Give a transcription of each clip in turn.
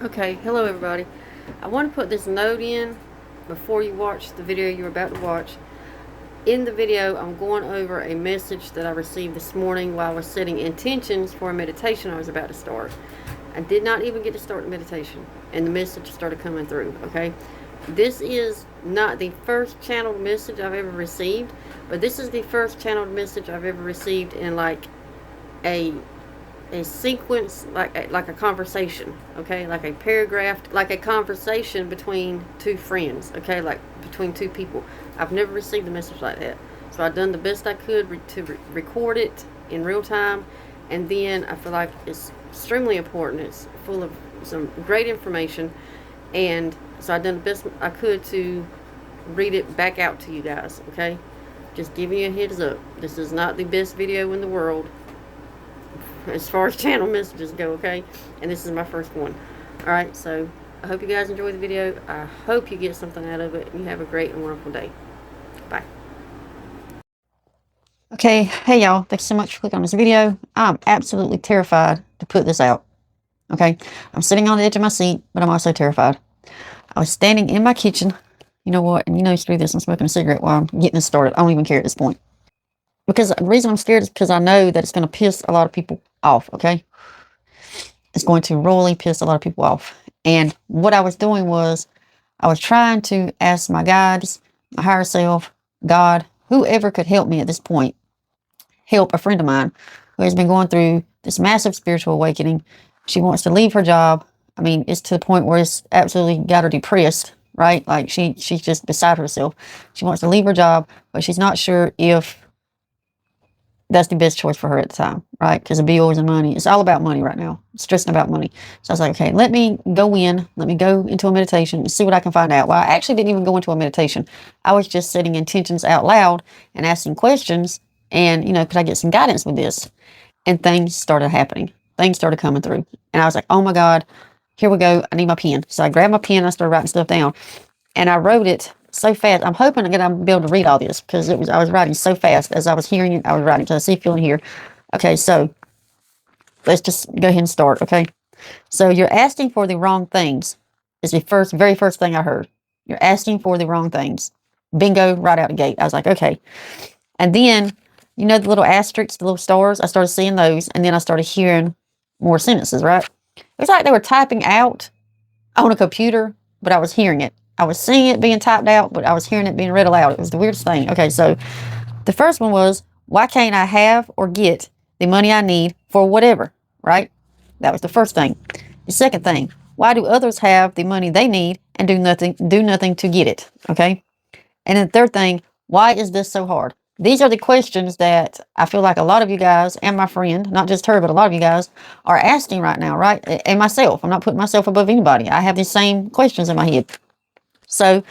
Okay, hello everybody. I want to put this note in before you watch the video you're about to watch. In the video, I'm going over a message that I received this morning while I was setting intentions for a meditation I was about to start. I did not even get to start the meditation, and the message started coming through, okay? This is not the first channeled message I've ever received, but this is the first channeled message I've ever received in like a sequence, like a conversation, okay, like a paragraph, like a conversation between two friends, okay, like between two people. I've never received a message like that, so I've done the best I could to record it in real time, and then I feel like it's extremely important. It's full of some great information, and so I've done the best I could to read it back out to you guys, okay? Just giving you a heads up. This is not the best video in the world as far as channel messages go, okay? And this is my first one. Alright, so I hope you guys enjoy the video. I hope you get something out of it, and you have a great and wonderful day. Bye. Okay, hey y'all, thanks so much for clicking on this video. I'm absolutely terrified to put this out. Okay, I'm sitting on the edge of my seat, but I'm also terrified. I was standing in my kitchen. You know what? And you know, screw this, I'm smoking a cigarette while I'm getting this started. I don't even care at this point. Because the reason I'm scared is because I know that it's going to piss a lot of people off, okay? It's going to royally piss a lot of people off. And what I was doing was, I was trying to ask my guides, my higher self, God, whoever could help me at this point, help a friend of mine who has been going through this massive spiritual awakening. She wants to leave her job. I mean, it's to the point where it's absolutely got her depressed, right? Like she's just beside herself. She wants to leave her job, but she's not sure if that's the best choice for her at the time, right? Because the bills and money, it's all about money right now. Stressing about money. So I was like, okay, let me go into a meditation and see what I can find out. Well, I actually didn't even go into a meditation. I was just setting intentions out loud and asking questions. And, you know, could I get some guidance with this? And things started happening. Things started coming through. And I was like, oh my God, here we go. I need my pen. So I grabbed my pen and I started writing stuff down. And I wrote it so fast. I'm hoping that I'm be able to read all this because I was writing so fast as I was hearing it. I was writing. So I see, feel, and hear. Okay, so let's just go ahead and start. Okay, so you're asking for the wrong things. Is the very first thing I heard. You're asking for the wrong things. Bingo, right out the gate. I was like, okay. And then, you know, the little asterisks, the little stars. I started seeing those, and then I started hearing more sentences. Right? It was like they were typing out on a computer, but I was hearing it. I was seeing it being typed out, but I was hearing it being read aloud. It was the weirdest thing. Okay, so the first one was, why can't I have or get the money I need for whatever, right? That was the first thing. The second thing, why do others have the money they need and do nothing to get it, okay? And then the third thing, why is this so hard? These are the questions that I feel like a lot of you guys and my friend, not just her, but a lot of you guys are asking right now, right? And myself, I'm not putting myself above anybody. I have these same questions in my head. So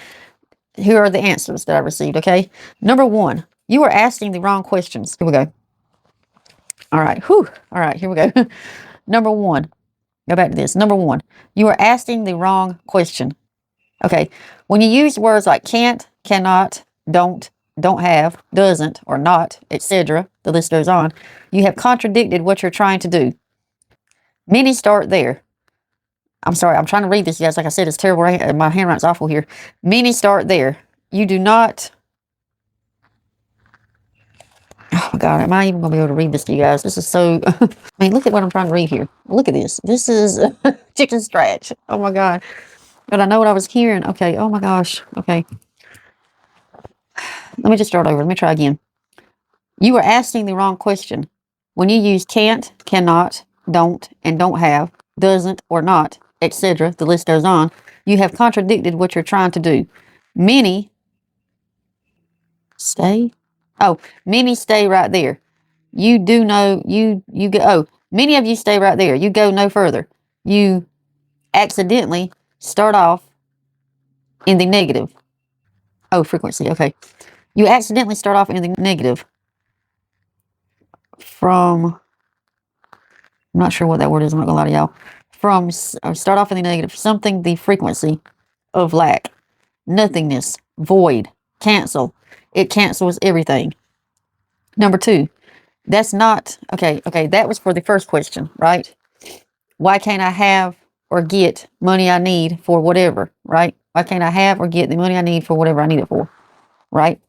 here are the answers that I received, okay? Number one, you are asking the wrong questions. Here we go. All right, whew. All right, here we go. Number one, go back to this. Number one, you are asking the wrong question. Okay, when you use words like can't, cannot, don't have, doesn't, or not, etc., the list goes on, you have contradicted what you're trying to do. Many start there. I'm sorry, I'm trying to read this, you guys. Like I said, it's terrible. My handwriting's awful here. Many start there. You do not. Oh my God, am I even going to be able to read this to you guys? This is so. I mean, look at what I'm trying to read here. Look at this. This is chicken scratch. Oh my God. But I know what I was hearing. Okay. Oh my gosh. Okay. Let me just start over. Let me try again. You are asking the wrong question. When you use can't, cannot, and don't have, doesn't, or not, etc., the list goes on, you have contradicted what you're trying to do. Many stay. Oh, many stay right there. You do know, you go, oh, many of you stay right there. You go no further. You accidentally start off in the negative. Oh, frequency. Okay. You accidentally start off in the negative from, I'm not sure what that word is. I'm not gonna lie to y'all. From start off in the negative, something, the frequency of lack, nothingness, void, cancel. It cancels everything. Number two, that's not, okay, that was for the first question, right? Why can't I have or get money I need for whatever, right? Why can't I have or get the money I need for whatever I need it for, right?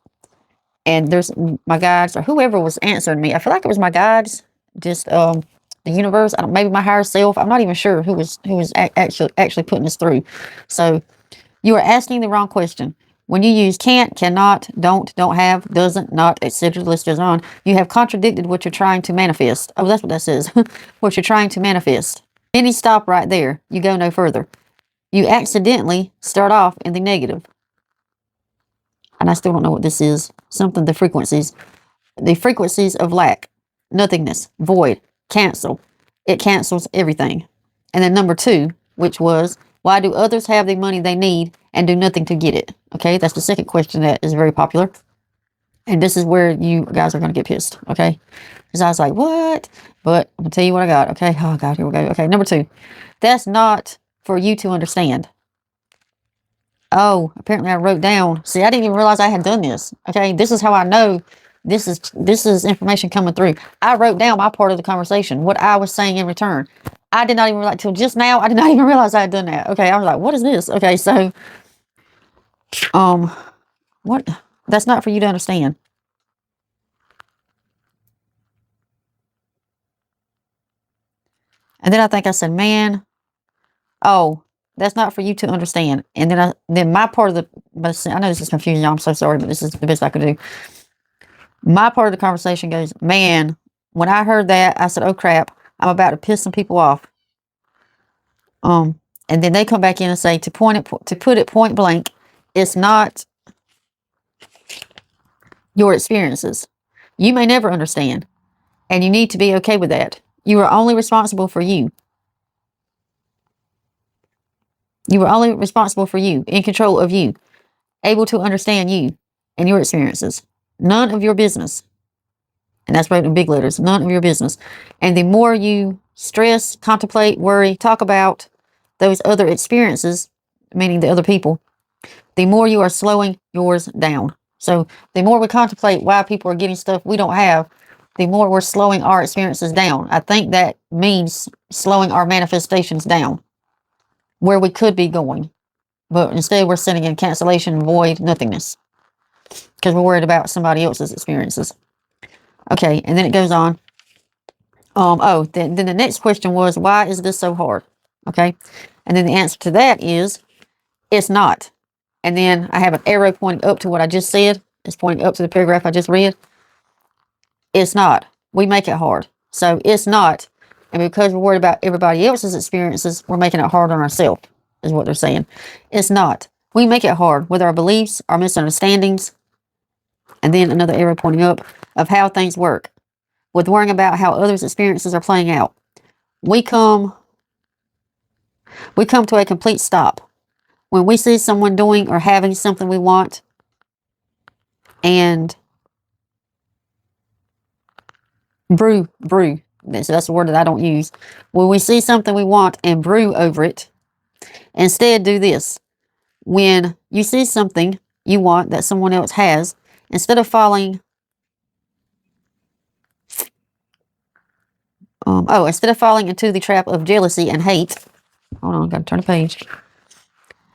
And there's my guides or whoever was answering me. I feel like it was my guides, just the universe. I don't, maybe my higher self. I'm not even sure who was actually putting this through. So you are asking the wrong question. When you use can't, cannot, don't have, doesn't, not, etc., the list goes on, you have contradicted what you're trying to manifest. Oh, that's what that says. What you're trying to manifest. Then you stop right there. You go no further. You accidentally start off in the negative. And I still don't know what this is. Something, the frequencies. The frequencies of lack, nothingness, void, cancel. It cancels everything. And then number 2, which was, why do others have the money they need and do nothing to get it? Okay, that's the second question that is very popular. And this is where you guys are going to get pissed, okay? Because I was like, what? But I'm going to tell you what I got, okay? Oh, God, here we go. Okay, number 2. That's not for you to understand. Oh, apparently I wrote down. See, I didn't even realize I had done this, okay? This is how I know this is information coming through. I wrote down my part of the conversation, what I was saying in return. I did not even realize, till just now, I did not even realize I had done that. Okay, I was like, what is this? Okay, so, what? That's not for you to understand. And then I think I said, man, oh, that's not for you to understand. And then my part of I know this is confusing, y'all. I'm so sorry, but this is the best I could do. My part of the conversation goes, man, when I heard that, I said, oh crap, I'm about to piss some people off. And then they come back in and say, to put it point blank, it's not your experiences. You may never understand, and you need to be okay with that. You are only responsible for you. You are only responsible for you, in control of you, able to understand you and your experiences. None of your business. And that's written in big letters. None of your business. And the more you stress, contemplate, worry, talk about those other experiences, meaning the other people, the more you are slowing yours down. So the more we contemplate why people are getting stuff we don't have, the more we're slowing our experiences down. I think that means slowing our manifestations down where we could be going. But instead we're sitting in cancellation, void, nothingness. Because we're worried about somebody else's experiences. Okay, and then it goes on. Then the next question was, why is this so hard? Okay, and then the answer to that is, it's not. And then I have an arrow pointing up to what I just said. It's pointing up to the paragraph I just read. It's not. We make it hard. So it's not. And because we're worried about everybody else's experiences, we're making it hard on ourselves, is what they're saying. It's not. We make it hard with our beliefs, our misunderstandings, and then another arrow pointing up of how things work. With worrying about how others' experiences are playing out. We come to a complete stop. When we see someone doing or having something we want, and brew. That's a word that I don't use. When we see something we want and brew over it, instead do this. When you see something you want that someone else has, instead of falling into the trap of jealousy and hate, hold on, gotta turn the page.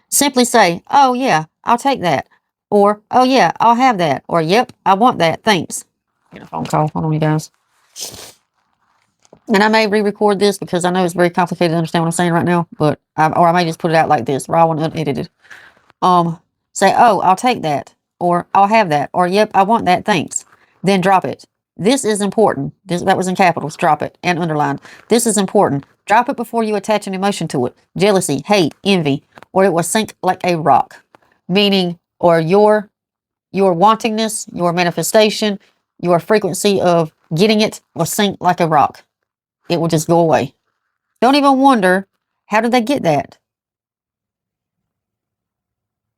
Simply say, oh yeah, I'll take that. Or, oh yeah, I'll have that. Or, yep, I want that, thanks. Get a phone call, hold on you guys. And I may re-record this because I know it's very complicated to understand what I'm saying right now, but, or I may just put it out like this, raw and unedited. Say, oh, I'll take that. Or, I'll have that. Or, yep, I want that, thanks. Then drop it. This is important. That was in capitals. Drop it and underline. This is important. Drop it before you attach an emotion to it. Jealousy, hate, envy, or it will sink like a rock. Meaning, or your wantingness, your manifestation, your frequency of getting it will sink like a rock. It will just go away. Don't even wonder, how did they get that?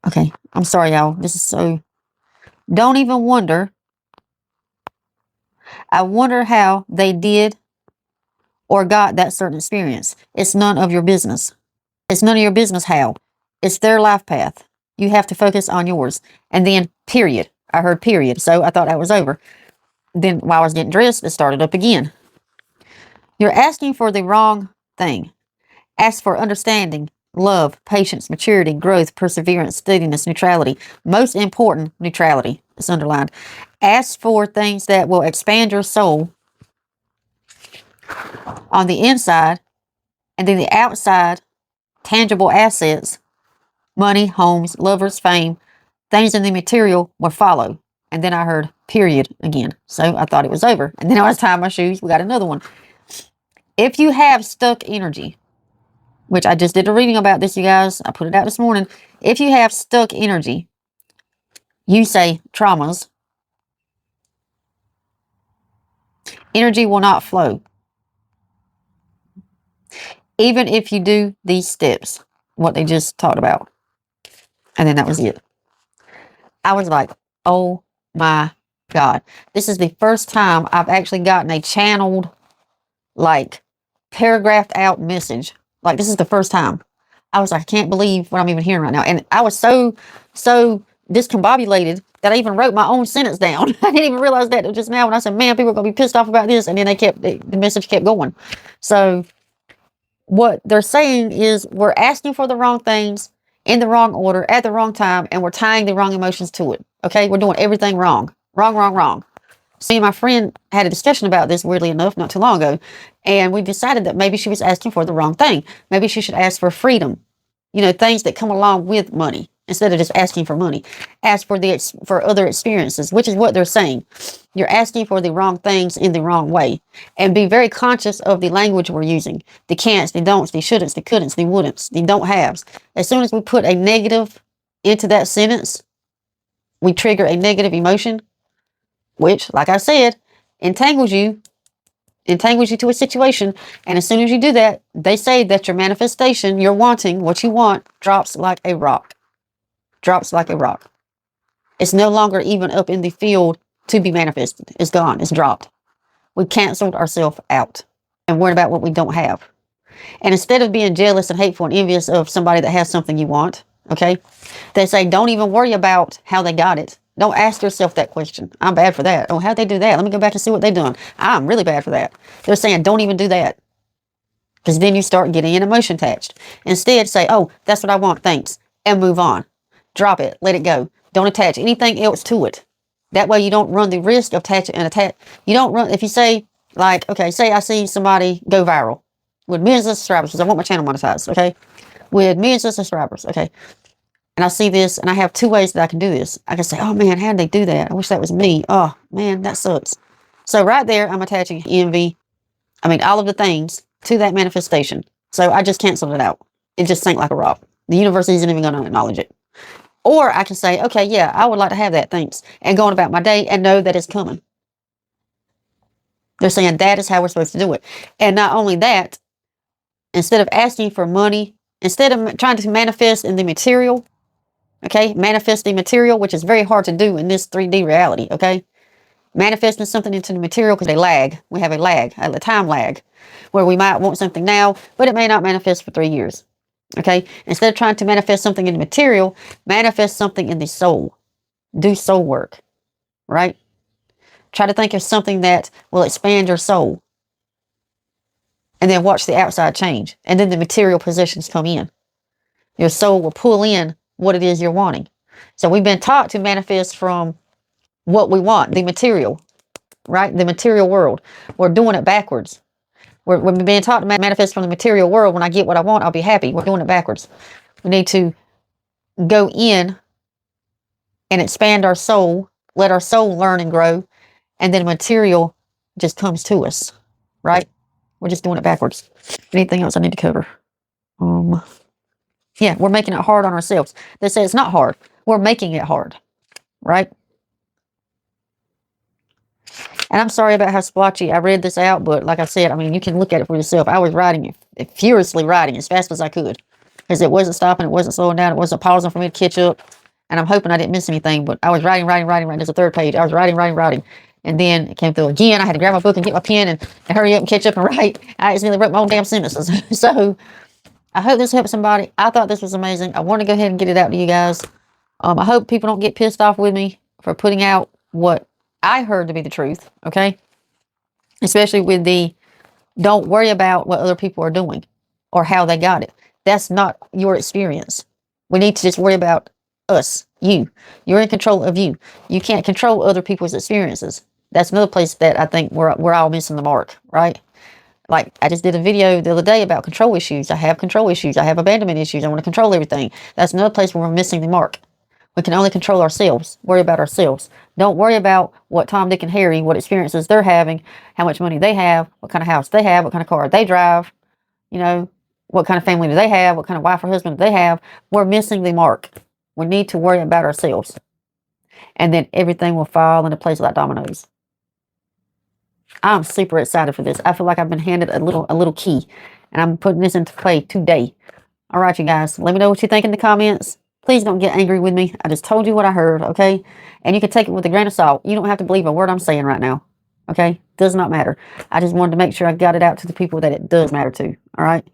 Okay, I'm sorry, y'all. This is so... Don't even wonder. I wonder how they did or got that certain experience. It's none of your business. It's none of your business how. It's their life path. You have to focus on yours. And then, period. I heard period, so I thought that was over. Then, while I was getting dressed, it started up again. You're asking for the wrong thing. Ask for understanding, love, patience, maturity, growth, perseverance, steadiness, neutrality. Most important, neutrality is underlined. Ask for things that will expand your soul on the inside, and then the outside, tangible assets, money, homes, lovers, fame, things in the material will follow. And then I heard period again. So I thought it was over. And then I was tying my shoes. We got another one. If you have stuck energy, which I just did a reading about this, you guys, I put it out this morning. If you have stuck energy, you say traumas, energy will not flow. Even if you do these steps, what they just talked about. And then that was it. I was like, oh my God. This is the first time I've actually gotten a channeled, like, paragraphed out message. Like, this is the first time. I was like, I can't believe what I'm even hearing right now. And I was so discombobulated that I even wrote my own sentence down. I didn't even realize that just now when I said, man, people are going to be pissed off about this. And then the message kept going. So what they're saying is we're asking for the wrong things in the wrong order at the wrong time, and we're tying the wrong emotions to it. Okay, we're doing everything wrong. Wrong. See, my friend had a discussion about this, weirdly enough, not too long ago, and we decided that maybe she was asking for the wrong thing. Maybe she should ask for freedom, things that come along with money, instead of just asking for money. Ask for other experiences, which is what they're saying. You're asking for the wrong things in the wrong way. And be very conscious of the language we're using. The can'ts, the don'ts, the shouldn'ts, the couldn'ts, the wouldn'ts, the don't haves. As soon as we put a negative into that sentence, we trigger a negative emotion, which, like I said, entangles you to a situation. And as soon as you do that, they say that your manifestation, your wanting, what you want, drops like a rock. Drops like a rock. It's no longer even up in the field to be manifested. It's gone. It's dropped. We canceled ourselves out and worried about what we don't have. And instead of being jealous and hateful and envious of somebody that has something you want, okay, they say don't even worry about how they got it. Don't ask yourself that question. I'm bad for that. Oh, how'd they do that? Let me go back and see what they done. I'm really bad for that. They're saying don't even do that. Because then you start getting an emotion attached. Instead, say, oh, that's what I want. Thanks. And move on. Drop it. Let it go. Don't attach anything else to it. That way you don't run the risk of attach. You don't run, if you say, like, okay, say I see somebody go viral with millions of subscribers, because I want my channel monetized, okay? With millions of subscribers, okay? And I see this, and I have two ways that I can do this. I can say, oh man, how did they do that? I wish that was me. Oh man, that sucks. So right there, I'm attaching envy. All of the things to that manifestation. So I just canceled it out. It just sank like a rock. The universe isn't even going to acknowledge it. Or I can say, okay, yeah, I would like to have that, thanks. And go on about my day and know that it's coming. They're saying that is how we're supposed to do it. And not only that, instead of asking for money, instead of trying to manifest in the material, okay, manifest the material, which is very hard to do in this 3D reality, okay? Manifesting something into the material because they lag. We have a time lag, where we might want something now, but it may not manifest for 3 years. Okay, instead of trying to manifest something in the material, manifest something in the soul. Do soul work, right? Try to think of something that will expand your soul. And then watch the outside change. And then the material possessions come in. Your soul will pull in what it is you're wanting. So we've been taught to manifest from what we want, the material, right? The material world. We're doing it backwards. We're being taught to manifest from the material world. When I get what I want, I'll be happy. We're doing it backwards. We need to go in and expand our soul, let our soul learn and grow, and then material just comes to us, right? We're just doing it backwards. Anything else I need to cover? Yeah, we're making it hard on ourselves. They say it's not hard. We're making it hard, right? And I'm sorry about how splotchy I read this out, but like I said, you can look at it for yourself. I was writing it, furiously writing as fast as I could, because it wasn't stopping, it wasn't slowing down, it wasn't pausing for me to catch up. And I'm hoping I didn't miss anything, but I was writing. There's a third page. I was writing. And then it came through again. I had to grab my book and get my pen and hurry up and catch up and write. I accidentally wrote my own damn sentences. So I hope this helped somebody. I thought this was amazing. I want to go ahead and get it out to you guys. I hope people don't get pissed off with me for putting out what I heard to be the truth, okay? Especially with the don't worry about what other people are doing. or how they got it. That's not your experience. We need to just worry about us, you. You're in control of you. You can't control other people's experiences. That's another place that I think we're all missing the mark, right? Like, I just did a video the other day about control issues. I have control issues. I have abandonment issues. I want to control everything. That's another place where we're missing the mark. We can only control ourselves, worry about ourselves. Don't worry about what Tom, Dick, and Harry, what experiences they're having, how much money they have, what kind of house they have, what kind of car they drive, you know, what kind of family do they have, what kind of wife or husband do they have. We're missing the mark. We need to worry about ourselves. And then everything will fall into place like dominoes. I'm super excited for this. I feel like I've been handed a little key, and I'm putting this into play today. All right, you guys, let me know what you think in the comments. Please don't get angry with me. I just told you what I heard, okay? And you can take it with a grain of salt. You don't have to believe a word I'm saying right now, okay? Does not matter. I just wanted to make sure I got it out to the people that it does matter to, all right?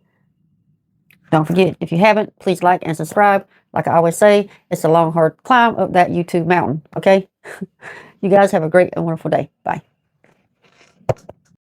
Don't forget, if you haven't, please like and subscribe. Like I always say, it's a long, hard climb up that YouTube mountain, okay? You guys have a great and wonderful day. Bye.